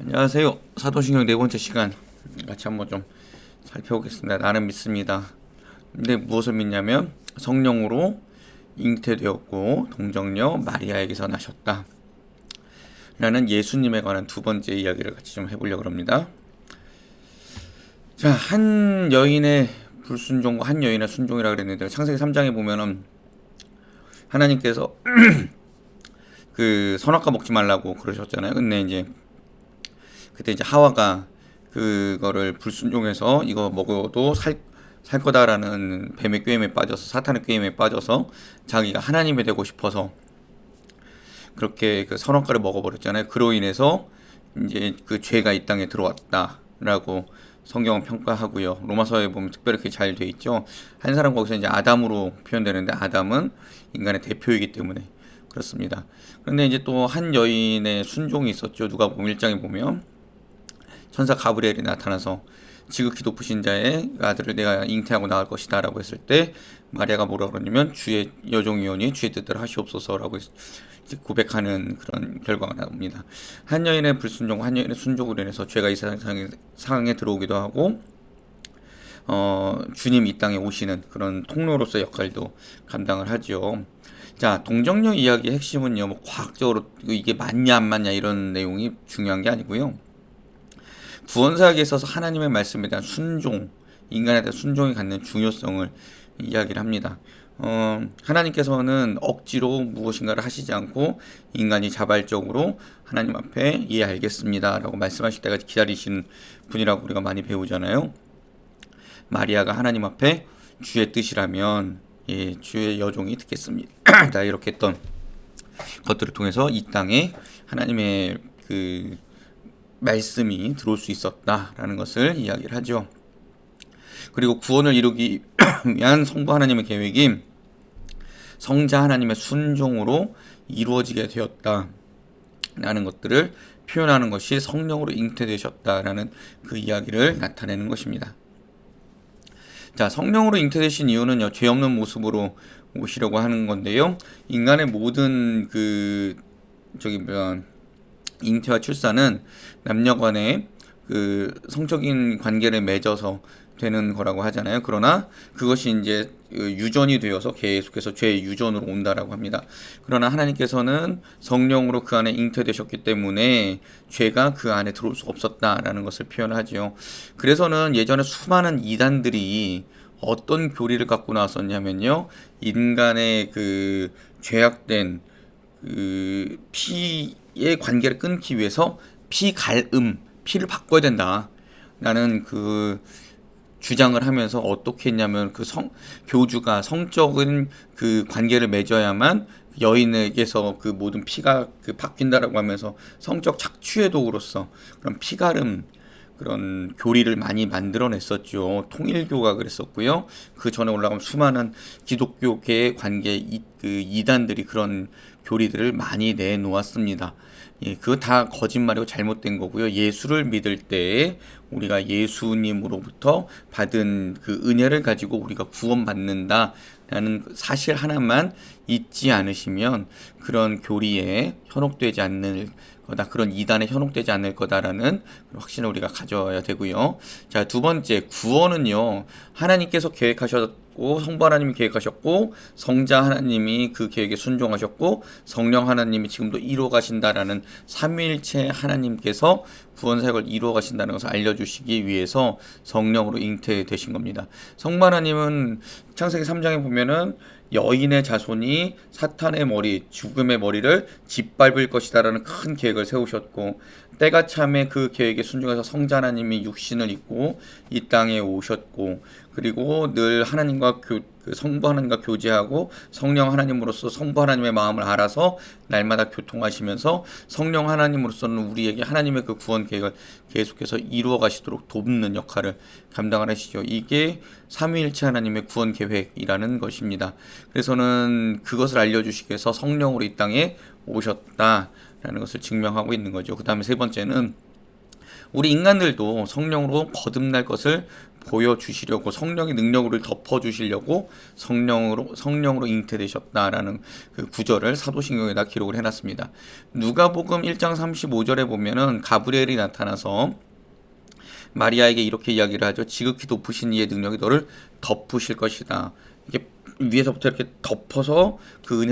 안녕하세요. 사도신경 네 번째 시간 같이 한번 좀 살펴보겠습니다. 나는 믿습니다. 근데 무엇을 믿냐면 성령으로 잉태되었고 동정녀 마리아에게서 나셨다 라는 예수님에 관한 두 번째 이야기를 같이 좀 해보려고 합니다. 자, 한 여인의 불순종과 한 여인의 순종이라 그랬는데 창세기 3장에 보면은 하나님께서 그 선악과 먹지 말라고 그러셨잖아요. 근데 이제 그때 이제 하와가 그거를 불순종해서 이거 먹어도 살 거다라는 뱀의 꾀임에 빠져서 사탄의 꾀임에 빠져서 자기가 하나님이 되고 싶어서 그렇게 그 선악과를 먹어버렸잖아요. 그로 인해서 이제 그 죄가 이 땅에 들어왔다라고 성경은 평가하고요. 로마서에 보면 특별히 그게 잘 돼 있죠. 한 사람 거기서 이제 아담으로 표현되는데 아담은 인간의 대표이기 때문에 그렇습니다. 그런데 이제 또 한 여인의 순종이 있었죠. 누가복음 1장에 보면 천사 가브리엘이 나타나서 지극히 높으신 자의 아들을 내가 잉태하고 낳을 것이다 라고 했을 때 마리아가 뭐라 그러냐면 주의 여종이오니 주의 뜻대로 하시옵소서 라고 고백하는 그런 결과가 나옵니다. 한 여인의 불순종, 한 여인의 순종으로 인해서 죄가 이 세상에 들어오기도 하고 주님 이 땅에 오시는 그런 통로로서의 역할도 감당을 하죠. 자, 동정녀 이야기의 핵심은요, 뭐 과학적으로 이게 맞냐 안 맞냐 이런 내용이 중요한 게 아니고요. 구원사역에 있어서 하나님의 말씀에 대한 순종, 인간에 대한 순종이 갖는 중요성을 이야기를 합니다. 하나님께서는 억지로 무엇인가를 하시지 않고 인간이 자발적으로 하나님 앞에 예 알겠습니다 라고 말씀하실 때까지 기다리시는 분이라고 우리가 많이 배우잖아요. 마리아가 하나님 앞에 주의 뜻이라면 예, 주의 여종이 듣겠습니다 이렇게 했던 것들을 통해서 이 땅에 하나님의 그 말씀이 들어올 수 있었다라는 것을 이야기를 하죠. 그리고 구원을 이루기 위한 성부 하나님의 계획이 성자 하나님의 순종으로 이루어지게 되었다라는 것들을 표현하는 것이 성령으로 잉태되셨다라는 그 이야기를 나타내는 것입니다. 자, 성령으로 잉태되신 이유는요, 죄 없는 모습으로 오시려고 하는 건데요. 인간의 모든 잉태와 출산은 남녀간의 그 성적인 관계를 맺어서 되는 거라고 하잖아요. 그러나 그것이 이제 유전이 되어서 계속해서 죄의 유전으로 온다라고 합니다. 그러나 하나님께서는 성령으로 그 안에 잉태되셨기 때문에 죄가 그 안에 들어올 수 없었다라는 것을 표현하지요. 그래서는 예전에 수많은 이단들이 어떤 교리를 갖고 나왔었냐면요, 인간의 그 죄악된 그 피의 관계를 끊기 위해서 피를 바꿔야 된다. 라는 그 주장을 하면서 어떻게 했냐면 교주가 성적인 그 관계를 맺어야만 여인에게서 그 모든 피가 바뀐다라고 하면서 성적 착취의 도구로서 그런 피가름 그런 교리를 많이 만들어냈었죠. 통일교가 그랬었고요. 그 전에 올라가면 수많은 기독교계의 이단들이 그런 교리들을 많이 내놓았습니다. 예, 그거 다 거짓말이고 잘못된 거고요. 예수를 믿을 때 우리가 예수님으로부터 받은 그 은혜를 가지고 우리가 구원받는다라는 사실 하나만 잊지 않으시면 그런 교리에 현혹되지 않는 거다, 그런 이단에 현혹되지 않을 거다라는 확신을 우리가 가져야 되고요. 자, 두 번째, 구원은요, 하나님께서 계획하셨고 성부 하나님이 계획하셨고 성자 하나님이 그 계획에 순종하셨고 성령 하나님이 지금도 이루어 가신다라는 삼위일체 하나님께서 구원 사역을 이루어 가신다는 것을 알려주시기 위해서 성령으로 잉태되신 겁니다. 성부 하나님은 창세기 3장에 보면은 여인의 자손이 사탄의 머리, 죽음의 머리를 짓밟을 것이다라는 큰 계획을 세우셨고, 때가 참에 그 계획에 순종해서 성자 하나님이 육신을 입고 이 땅에 오셨고, 그리고 늘 하나님과 성부 하나님과 교제하고 성령 하나님으로서 성부 하나님의 마음을 알아서 날마다 교통하시면서 성령 하나님으로서는 우리에게 하나님의 그 구원 계획을 계속해서 이루어 가시도록 돕는 역할을 감당하시죠. 이게 삼위일체 하나님의 구원 계획이라는 것입니다. 그래서는 그것을 알려주시기 위해서 성령으로 이 땅에 오셨다라는 것을 증명하고 있는 거죠. 그 다음에 세 번째는 우리 인간들도 성령으로 거듭날 것을 보여주시려고 성령의 능력을 덮어주시려고 성령으로 잉태되셨다라는 그 구절을 사도신경에다 기록을 해놨습니다. 누가복음 1장 35절에 보면은 가브리엘이 나타나서 마리아에게 이렇게 이야기를 하죠. 지극히 높으신 이의 능력이 너를 덮으실 것이다. 이게 위에서부터 이렇게 덮어서 그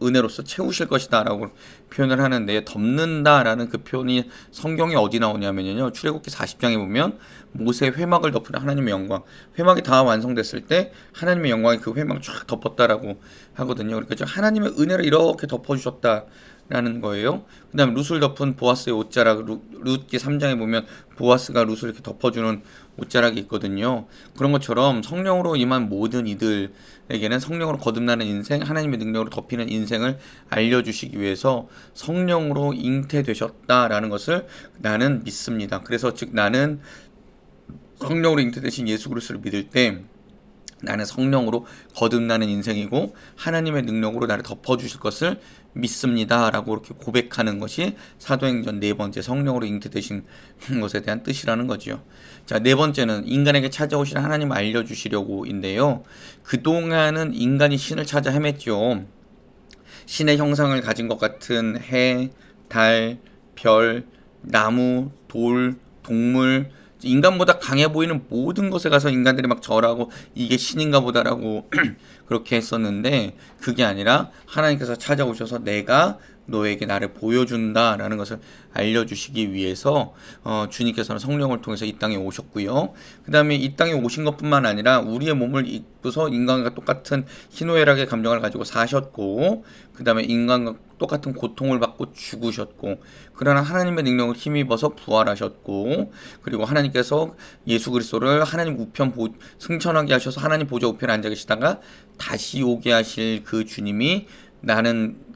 은혜로서 채우실 것이다라고 표현을 하는데, 덮는다라는 그 표현이 성경에 어디 나오냐면요, 출애굽기 40장에 보면 모세의 회막을 덮은 하나님의 영광, 회막이 다 완성됐을 때 하나님의 영광이 그 회막을 쫙 덮었다라고 하거든요. 그러니까 하나님의 은혜를 이렇게 덮어주셨다 라는 거예요. 그 다음에 룻을 덮은 보아스의 옷자락, 룻기 3장에 보면 보아스가 룻을 이렇게 덮어주는 옷자락이 있거든요. 그런 것처럼 성령으로 임한 모든 이들에게는 성령으로 거듭나는 인생, 하나님의 능력으로 덮이는 인생을 알려주시기 위해서 성령으로 잉태되셨다라는 것을 나는 믿습니다. 그래서 즉 나는 성령으로 잉태되신 예수 그리스도를 믿을 때 나는 성령으로 거듭나는 인생이고 하나님의 능력으로 나를 덮어주실 것을 믿습니다 라고 이렇게 고백하는 것이 사도행전 4번째 성령으로 잉태되신 것에 대한 뜻이라는 거죠. 자, 4번째는 인간에게 찾아오신 하나님을 알려주시려고인데요. 그동안은 인간이 신을 찾아 헤맸죠. 신의 형상을 가진 것 같은 해, 달, 별, 나무, 돌, 동물, 인간보다 강해 보이는 모든 것에 가서 인간들이 막 절하고 이게 신인가 보다라고 그렇게 했었는데, 그게 아니라 하나님께서 찾아오셔서 내가 너에게 나를 보여준다라는 것을 알려주시기 위해서 주님께서는 성령을 통해서 이 땅에 오셨고요. 그 다음에 이 땅에 오신 것뿐만 아니라 우리의 몸을 입고서 인간과 똑같은 희노애락의 감정을 가지고 사셨고, 그 다음에 인간과 똑같은 고통을 받고 죽으셨고, 그러나 하나님의 능력을 힘입어서 부활하셨고, 그리고 하나님께서 예수 그리스도를 하나님 우편 승천하게 하셔서 하나님 보좌 우편에 앉아 계시다가 다시 오게 하실 그 주님이 나는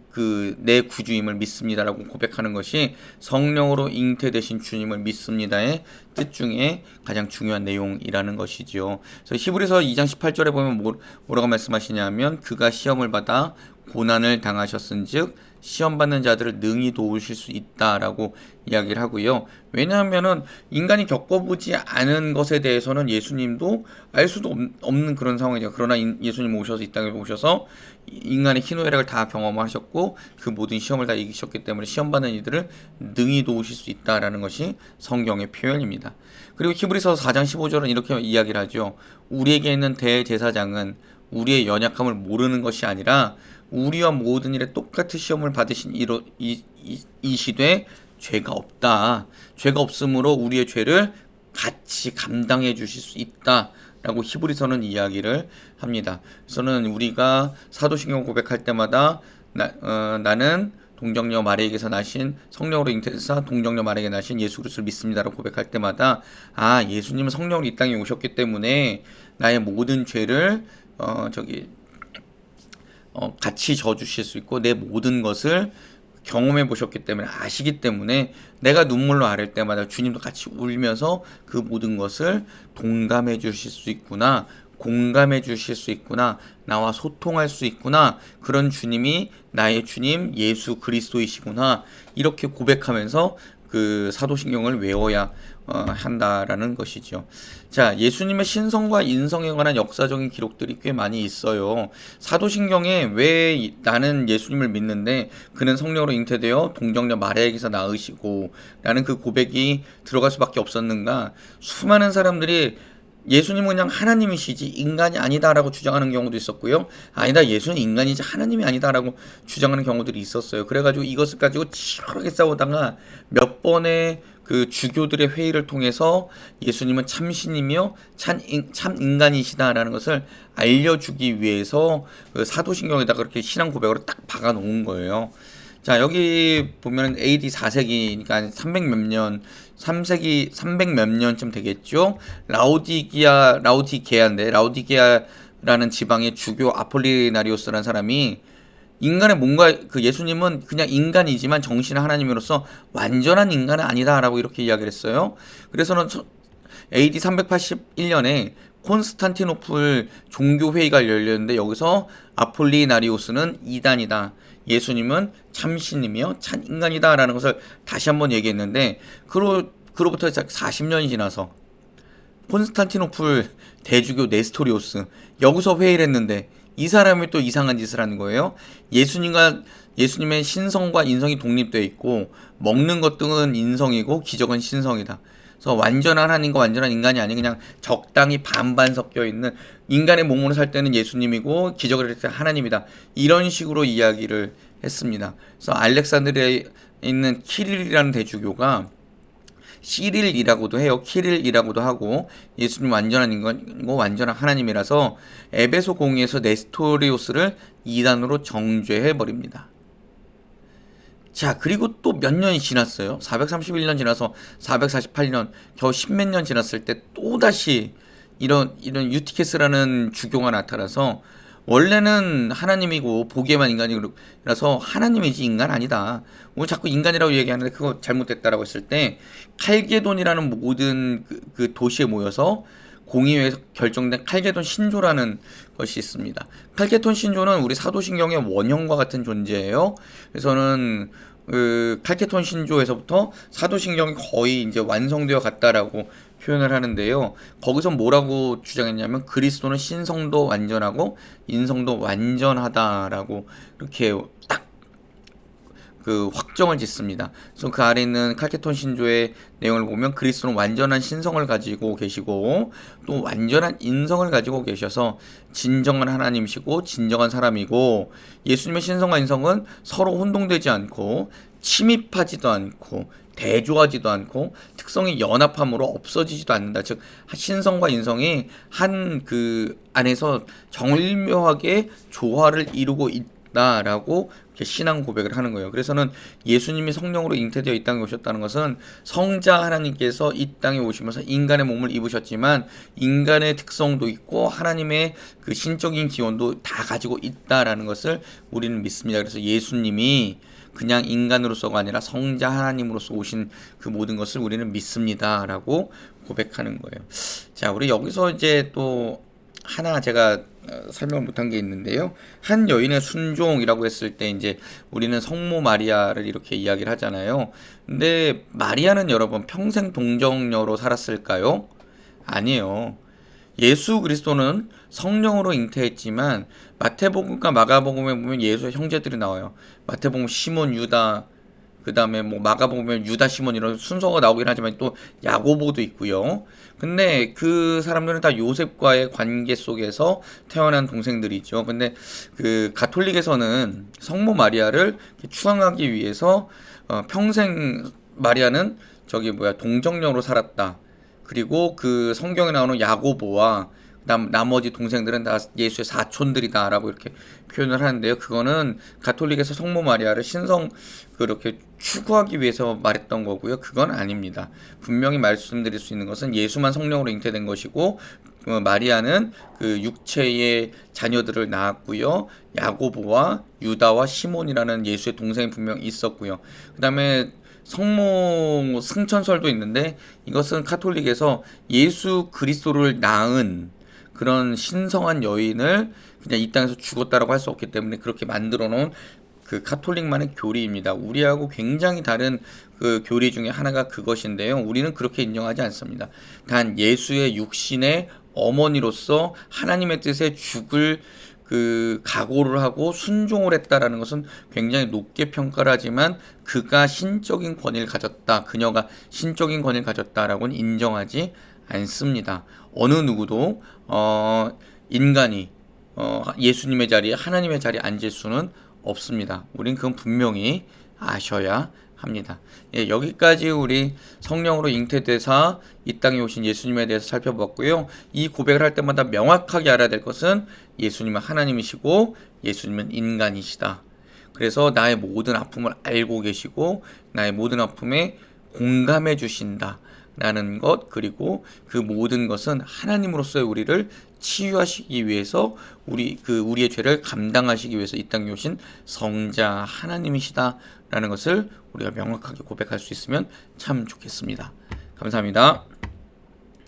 내 구주임을 믿습니다라고 고백하는 것이 성령으로 잉태되신 주님을 믿습니다의 뜻 중에 가장 중요한 내용이라는 것이지요. 그래서 히브리서 2장 18절에 보면 뭐라고 말씀하시냐면, 그가 시험을 받아 고난을 당하셨은즉 시험 받는 자들을 능히 도우실 수 있다라고 이야기를 하고요. 왜냐하면은 인간이 겪어보지 않은 것에 대해서는 예수님도 알 수도 없는 그런 상황이죠. 그러나 예수님 오셔서 이 땅에 오셔서 인간의 희노애락을 다 경험하셨고 그 모든 시험을 다 이기셨기 때문에 시험 받는 이들을 능히 도우실 수 있다라는 것이 성경의 표현입니다. 그리고 히브리서 4장 15절은 이렇게 이야기를 하죠. 우리에게 있는 대제사장은 우리의 연약함을 모르는 것이 아니라 우리와 모든 일에 똑같은 시험을 받으신 이시되 죄가 없다. 죄가 없으므로 우리의 죄를 같이 감당해 주실 수 있다라고 히브리서는 이야기를 합니다. 그래서는 우리가 사도신경 고백할 때마다 나는 동정녀 마리아에게서 나신 성령으로 잉태해서 동정녀 마리아에게 나신 예수 그리스도를 믿습니다라고 고백할 때마다 예수님은 성령으로 이 땅에 오셨기 때문에 나의 모든 죄를 같이 져주실 수 있고 내 모든 것을 경험해 보셨기 때문에 아시기 때문에 내가 눈물로 앓을 때마다 주님도 같이 울면서 그 모든 것을 동감해 주실 수 있구나, 공감해 주실 수 있구나, 나와 소통할 수 있구나, 그런 주님이 나의 주님 예수 그리스도이시구나, 이렇게 고백하면서 그 사도신경을 외워야 한다라는 것이죠. 자, 예수님의 신성과 인성에 관한 역사적인 기록들이 꽤 많이 있어요. 사도신경에 왜 나는 예수님을 믿는데 그는 성령으로 잉태되어 동정녀 마리아에게서 낳으시고 라는 그 고백이 들어갈 수밖에 없었는가? 수많은 사람들이 예수님은 그냥 하나님이시지 인간이 아니다라고 주장하는 경우도 있었고요. 아니다, 예수는 인간이지 하나님이 아니다라고 주장하는 경우들이 있었어요. 그래가지고 이것을 가지고 치열하게 싸우다가 몇 번의 그 주교들의 회의를 통해서 예수님은 참신이며 참 인간이시다라는 것을 알려주기 위해서 그 사도신경에다가 그렇게 신앙 고백으로 딱 박아 놓은 거예요. 자, 여기 보면 AD 4세기니까 300 몇 년, 3세기 300 몇 년쯤 되겠죠. 라우디게아라는 지방의 주교 아폴리나리오스라는 사람이 인간의 뭔가 예수님은 그냥 인간이지만 정신은 하나님으로서 완전한 인간은 아니다라고 이렇게 이야기를 했어요. 그래서는 AD 381년에 콘스탄티노플 종교회의가 열렸는데 여기서 아폴리나리오스는 이단이다. 예수님은 참신이며 참 인간이다라는 것을 다시 한번 얘기했는데 그로부터 40년이 지나서 콘스탄티노플 대주교 네스토리오스 여기서 회의를 했는데 이 사람이 또 이상한 짓을 하는 거예요. 예수님의 신성과 인성이 독립되어 있고 먹는 것 등은 인성이고 기적은 신성이다. 그래서 완전한 하나님과 완전한 인간이 아닌 그냥 적당히 반반 섞여 있는 인간의 몸으로 살 때는 예수님이고 기적을 할 때 하나님이다. 이런 식으로 이야기를 했습니다. 그래서 알렉산드리아에 있는 키릴이라는 대주교가 시릴이라고도 해요. 키릴이라고도 하고 예수님 완전한 인간이고 완전한 하나님이라서 에베소 공의에서 네스토리오스를 이단으로 정죄해 버립니다. 자, 그리고 또 몇 년이 지났어요. 431년 지나서 448년 겨우 10몇 년 지났을 때 또다시 이런 유티케스라는 주교가 나타나서 원래는 하나님이고 보기에만 인간이라서 하나님이지 인간 아니다. 뭐 자꾸 인간이라고 얘기하는데 그거 잘못됐다라고 했을 때 칼게돈이라는 모든 그 도시에 모여서 공의회에서 결정된 칼게돈 신조라는 것이 있습니다. 칼게돈 신조는 우리 사도신경의 원형과 같은 존재예요. 그래서는 그 칼케톤 신조에서부터 사도신경이 거의 이제 완성되어 갔다라고 표현을 하는데요. 거기서 뭐라고 주장했냐면 그리스도는 신성도 완전하고 인성도 완전하다라고 이렇게 딱 그 확정을 짓습니다. 그래서 그 아래 있는 칼케톤 신조의 내용을 보면 그리스도는 완전한 신성을 가지고 계시고 또 완전한 인성을 가지고 계셔서 진정한 하나님이시고 진정한 사람이고 예수님의 신성과 인성은 서로 혼동되지 않고 침입하지도 않고 대조하지도 않고 특성이 연합함으로 없어지지도 않는다. 즉 신성과 인성이 한 그 안에서 정밀묘하게 조화를 이루고 있다라고 이렇게 신앙 고백을 하는 거예요. 그래서는 예수님이 성령으로 잉태되어 이 땅에 오셨다는 것은 성자 하나님께서 이 땅에 오시면서 인간의 몸을 입으셨지만 인간의 특성도 있고 하나님의 그 신적인 기원도 다 가지고 있다라는 것을 우리는 믿습니다. 그래서 예수님이 그냥 인간으로서가 아니라 성자 하나님으로서 오신 그 모든 것을 우리는 믿습니다라고 고백하는 거예요. 자, 우리 여기서 이제 또 하나 제가 설명을 못한 게 있는데요. 한 여인의 순종이라고 했을 때 이제 우리는 성모 마리아를 이렇게 이야기를 하잖아요. 근데 마리아는 여러분 평생 동정녀로 살았을까요? 아니에요. 예수 그리스도는 성령으로 잉태했지만 마태복음과 마가복음에 보면 예수의 형제들이 나와요. 마태복음 시몬, 유다, 그 다음에 뭐 마가복음에 유다, 시몬 이런 순서가 나오긴 하지만 또 야고보도 있고요. 근데 그 사람들은 다 요셉과의 관계 속에서 태어난 동생들이죠. 근데 그 가톨릭에서는 성모 마리아를 추앙하기 위해서 평생 마리아는 동정녀로 살았다. 그리고 그 성경에 나오는 야고보와 나머지 동생들은 다 예수의 사촌들이다라고 이렇게 표현을 하는데요. 그거는 가톨릭에서 성모 마리아를 신성 그렇게 추구하기 위해서 말했던 거고요. 그건 아닙니다. 분명히 말씀드릴 수 있는 것은 예수만 성령으로 잉태된 것이고 마리아는 그 육체의 자녀들을 낳았고요. 야고보와 유다와 시몬이라는 예수의 동생이 분명히 있었고요. 그 다음에 성모 승천설도 있는데 이것은 카톨릭에서 예수 그리스도를 낳은 그런 신성한 여인을 그냥 이 땅에서 죽었다라고 할 수 없기 때문에 그렇게 만들어 놓은 그 카톨릭만의 교리입니다. 우리하고 굉장히 다른 그 교리 중에 하나가 그것인데요. 우리는 그렇게 인정하지 않습니다. 단 예수의 육신의 어머니로서 하나님의 뜻에 죽을 그 각오를 하고 순종을 했다라는 것은 굉장히 높게 평가를 하지만 그가 신적인 권위를 가졌다. 그녀가 신적인 권위를 가졌다라고는 인정하지 않습니다. 어느 누구도 인간이 예수님의 자리에 하나님의 자리에 앉을 수는 없습니다. 우린 그건 분명히 아셔야 합니다. 예, 여기까지 우리 성령으로 잉태되사 이 땅에 오신 예수님에 대해서 살펴봤고요. 이 고백을 할 때마다 명확하게 알아야 될 것은 예수님은 하나님이시고 예수님은 인간이시다. 그래서 나의 모든 아픔을 알고 계시고 나의 모든 아픔에 공감해 주신다. 라는 것, 그리고 그 모든 것은 하나님으로서의 우리를 치유하시기 위해서 우리의 죄를 감당하시기 위해서 이 땅에 오신 성자 하나님이시다라는 것을 우리가 명확하게 고백할 수 있으면 참 좋겠습니다. 감사합니다.